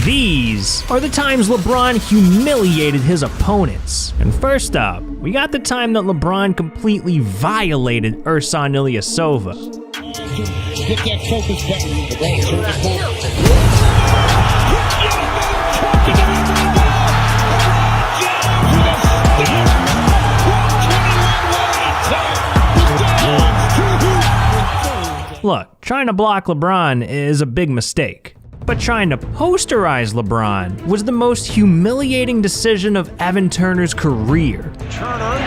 These are the times LeBron humiliated his opponents. And first up, we got the time that LeBron completely violated Ersan Ilyasova. Hit that focus button. Look, trying to block LeBron is a big mistake. But trying to posterize LeBron was the most humiliating decision of Evan Turner's career. Turner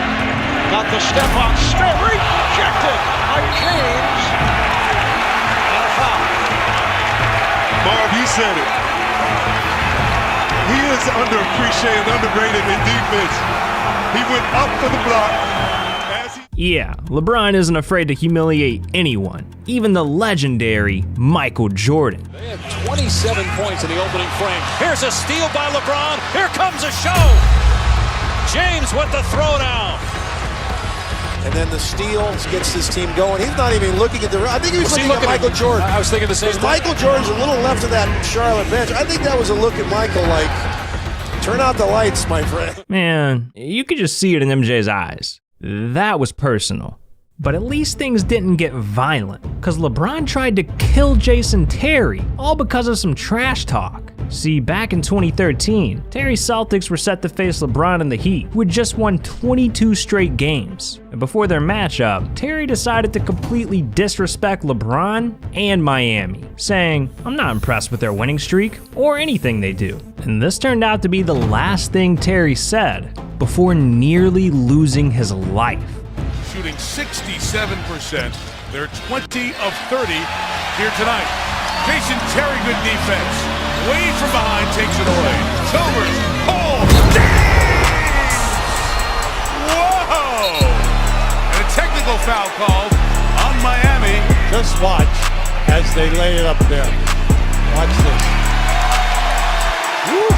got the step on straight, rejected by James. And a foul. Marv, you said it. He is underappreciated, underrated in defense. He went up for the block. Yeah, LeBron isn't afraid to humiliate anyone, even the legendary Michael Jordan. They had 27 points in the opening frame. Here's a steal by LeBron. Here comes a show. James with the throwdown. And then the steal gets his team going. He's not even looking at the... I think he was looking at Michael Jordan. I was thinking the same thing. Michael Jordan's a little left of that Charlotte bench. I think that was a look at Michael like, turn out the lights, my friend. Man, you could just see it in MJ's eyes. That was personal. But at least things didn't get violent, because LeBron tried to kill Jason Terry, all because of some trash talk. See, back in 2013, Terry's Celtics were set to face LeBron and the Heat, who had just won 22 straight games. And before their matchup, Terry decided to completely disrespect LeBron and Miami, saying, "I'm not impressed with their winning streak, or anything they do." And this turned out to be the last thing Terry said, before nearly losing his life. Shooting 67%. They're 20 of 30 here tonight. Jason Terry, good defense. Wade from behind takes it away. Silvers, James! Whoa! And a technical foul called on Miami. Just watch as they lay it up there. Watch this. Woo.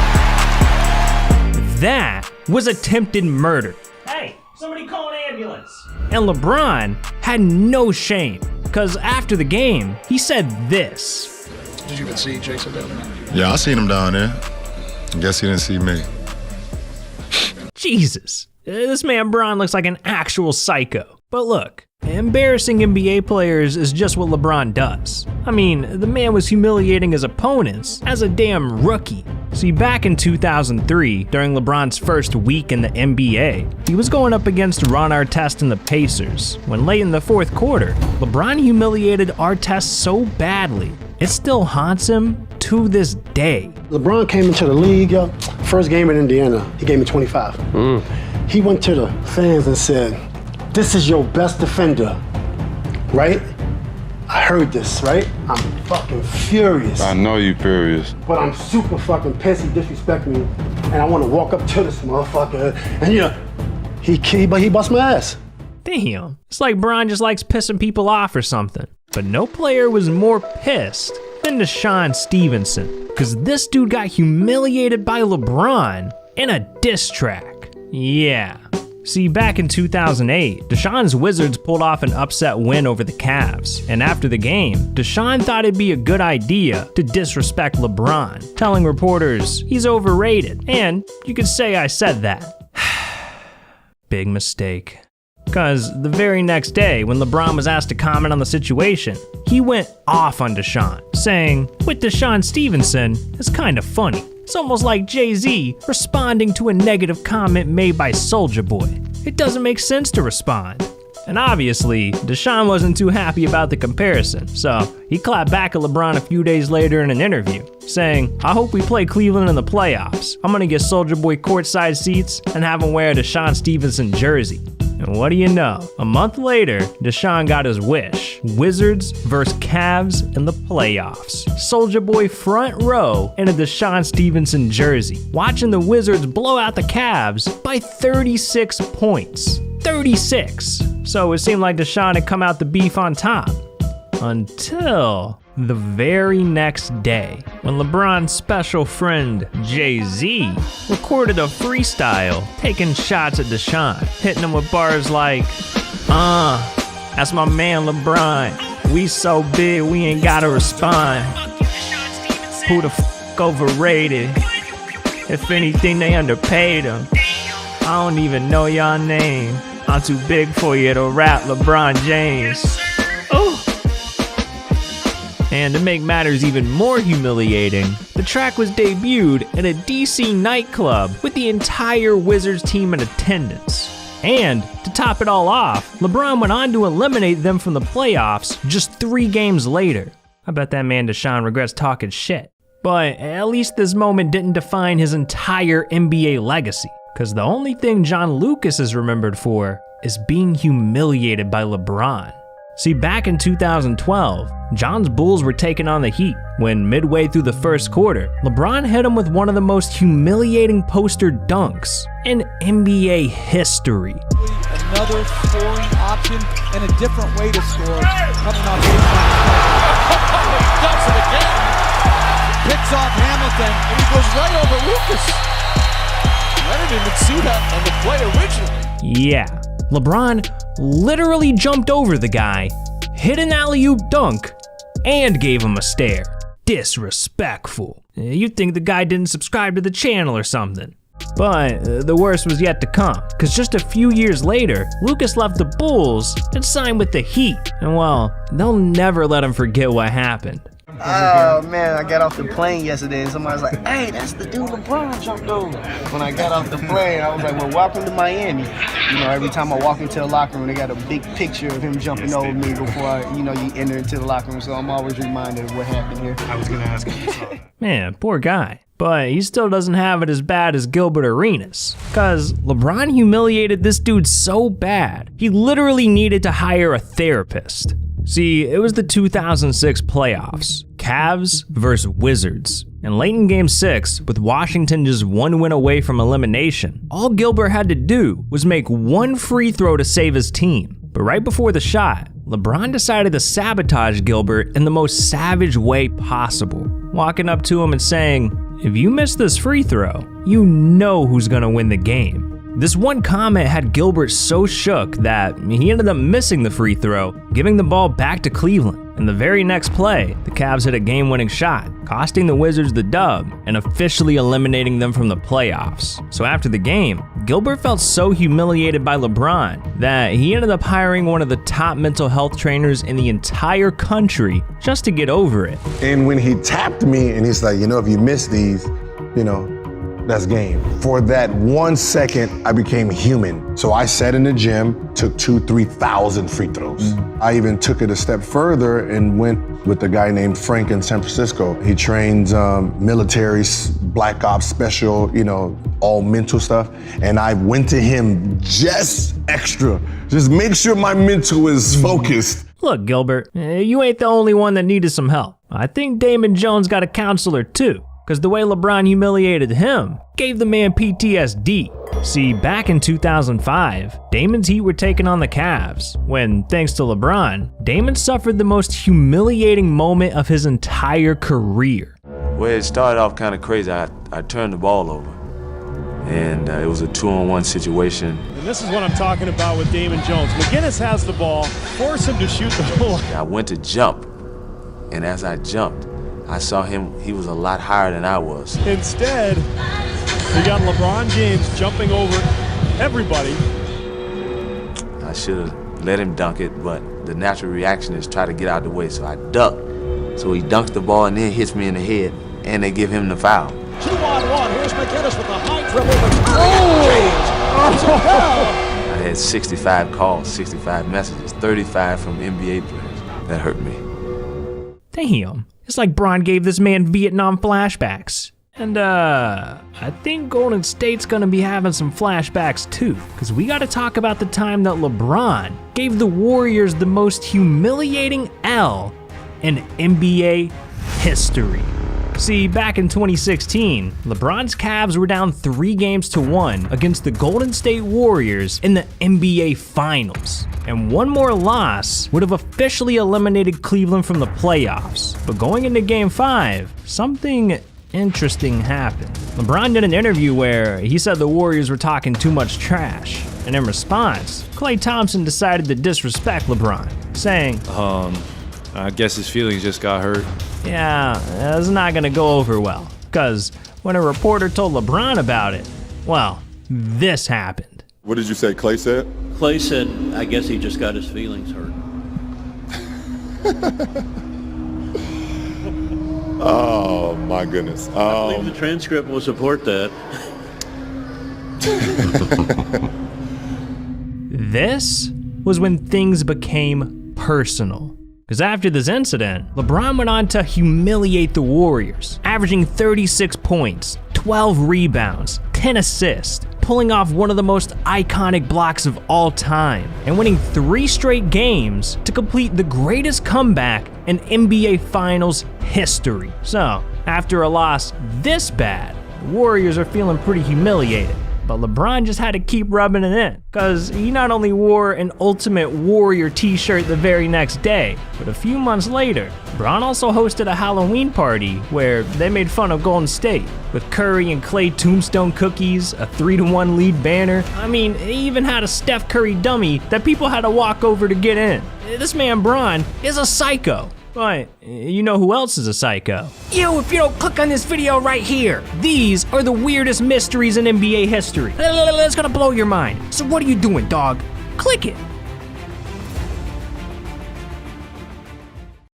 That was attempted murder. Hey, somebody call an ambulance. And LeBron had no shame, because after the game, he said this. Did you even see Jason down there? Yeah, I seen him down there. I guess he didn't see me. Jesus, this man Bron looks like an actual psycho. But look, embarrassing NBA players is just what LeBron does. I mean, the man was humiliating his opponents as a damn rookie. See, back in 2003, during LeBron's first week in the NBA, he was going up against Ron Artest and the Pacers, when late in the fourth quarter, LeBron humiliated Artest so badly, it still haunts him to this day. LeBron came into the league, first game in Indiana, he gave me 25. He went to the fans and said, "This is your best defender," right? I heard this, right? I'm fucking furious. I know you furious. But I'm super fucking pissed he disrespected me, and I want to walk up to this motherfucker, and he bust my ass. Damn, it's like Bron just likes pissing people off or something. But no player was more pissed than Deshaun Stevenson, because this dude got humiliated by LeBron in a diss track. Yeah. See, back in 2008, Deshaun's Wizards pulled off an upset win over the Cavs, and after the game, Deshaun thought it'd be a good idea to disrespect LeBron, telling reporters he's overrated, and you could say I said that. Big mistake. Because the very next day, when LeBron was asked to comment on the situation, he went off on Deshaun, saying, "With Deshaun Stevenson, it's kind of funny. It's almost like Jay-Z responding to a negative comment made by Soulja Boy. It doesn't make sense to respond." And obviously, Deshaun wasn't too happy about the comparison, so he clapped back at LeBron a few days later in an interview, saying, "I hope we play Cleveland in the playoffs. I'm gonna get Soulja Boy courtside seats and have him wear a Deshaun Stevenson jersey." And what do you know? A month later, Deshaun got his wish. Wizards versus Cavs in the playoffs. Soulja Boy front row in a Deshaun Stevenson jersey, watching the Wizards blow out the Cavs by 36 points. 36! So it seemed like Deshaun had come out the beef on top. Until the very next day, when LeBron's special friend Jay-Z recorded a freestyle taking shots at Deshaun, hitting him with bars like, that's my man LeBron. We so big we ain't gotta respond. Who the Shaq overrated. If anything, they underpaid him. I don't even know your name. I'm too big for you to rap LeBron James. Oh. And to make matters even more humiliating, the track was debuted in a DC nightclub with the entire Wizards team in attendance. And to top it all off, LeBron went on to eliminate them from the playoffs just 3 games later. I bet that man Deshaun regrets talking shit. But at least this moment didn't define his entire NBA legacy, because the only thing John Lucas is remembered for is being humiliated by LeBron. See, back in 2012, John's Bulls were taking on the Heat when midway through the first quarter, LeBron hit him with one of the most humiliating poster dunks in NBA history. Another scoring option and a different way to score coming off baseline. Does it again. Picks off Hamilton and he goes right over Lucas. I didn't even see that on the play originally. Yeah, LeBron literally jumped over the guy, hit an alley-oop dunk, and gave him a stare. Disrespectful. You'd think the guy didn't subscribe to the channel or something. But the worst was yet to come, because just a few years later, Lucas left the Bulls and signed with the Heat. And well, they'll never let him forget what happened. Oh man, I got off the plane yesterday and somebody was like, hey, that's the dude LeBron jumped over. When I got off the plane, I was like, well, welcome to Miami. You know, every time I walk into the locker room, they got a big picture of him jumping over me before, you enter into the locker room. So I'm always reminded of what happened here. I was going to ask him. Man, poor guy. But he still doesn't have it as bad as Gilbert Arenas, cause LeBron humiliated this dude so bad, he literally needed to hire a therapist. See, it was the 2006 playoffs, Cavs versus Wizards. And late in Game 6, with Washington just 1 win away from elimination, all Gilbert had to do was make 1 free throw to save his team. But right before the shot, LeBron decided to sabotage Gilbert in the most savage way possible, walking up to him and saying, if you miss this free throw, you know who's gonna win the game. This one comment had Gilbert so shook that he ended up missing the free throw, giving the ball back to Cleveland. In the very next play, the Cavs hit a game-winning shot, costing the Wizards the dub and officially eliminating them from the playoffs. So after the game, Gilbert felt so humiliated by LeBron that he ended up hiring one of the top mental health trainers in the entire country just to get over it. And when he tapped me and he's like, if you miss these, that's game. For that 1 second, I became human. So I sat in the gym, took 2,000-3,000 free throws. I even took it a step further and went with a guy named Frank in San Francisco. He trains military, black ops, special, all mental stuff. And I went to him just extra. Just make sure my mental is focused. Look, Gilbert, you ain't the only one that needed some help. I think Damon Jones got a counselor too, because the way LeBron humiliated him gave the man PTSD. See, back in 2005, Damon's Heat were taking on the Cavs, when, thanks to LeBron, Damon suffered the most humiliating moment of his entire career. Well, it started off kind of crazy. I turned the ball over, and it was a 2-on-1 situation. And this is what I'm talking about with Damon Jones. McGinnis has the ball, force him to shoot the ball. I went to jump, and as I jumped, I saw him, he was a lot higher than I was. Instead, we got LeBron James jumping over everybody. I should have let him dunk it, but the natural reaction is try to get out of the way, so I ducked. So he dunks the ball and then hits me in the head, and they give him the foul. 2-on-1, here's McGinnis with the high dribble. I had 65 calls, 65 messages, 35 from NBA players. That hurt me. Damn. It's like Bron gave this man Vietnam flashbacks. And I think Golden State's gonna be having some flashbacks too, because we gotta talk about the time that LeBron gave the Warriors the most humiliating L in NBA history. See, back in 2016, LeBron's Cavs were down 3-1 against the Golden State Warriors in the NBA Finals. And one more loss would have officially eliminated Cleveland from the playoffs. But going into Game 5, something interesting happened. LeBron did an interview where he said the Warriors were talking too much trash. And in response, Klay Thompson decided to disrespect LeBron, saying, I guess his feelings just got hurt. Yeah, that's not gonna go over well. Because when a reporter told LeBron about it, well, this happened. What did you say Clay said? Clay said, I guess he just got his feelings hurt. Oh, my goodness. I believe the transcript will support that. This was when things became personal. Because after this incident, LeBron went on to humiliate the Warriors, averaging 36 points, 12 rebounds, 10 assists, pulling off one of the most iconic blocks of all time, and winning 3 straight games to complete the greatest comeback in NBA Finals history. So, after a loss this bad, the Warriors are feeling pretty humiliated. But LeBron just had to keep rubbing it in, because he not only wore an Ultimate Warrior t-shirt the very next day, but a few months later, LeBron also hosted a Halloween party where they made fun of Golden State, with Curry and Clay tombstone cookies, a 3-1 lead banner. I mean, he even had a Steph Curry dummy that people had to walk over to get in. This man Bron is a psycho. But you know who else is a psycho? You, if you don't click on this video right here. These are the weirdest mysteries in NBA history. It's gonna blow your mind. So what are you doing, dog? Click it.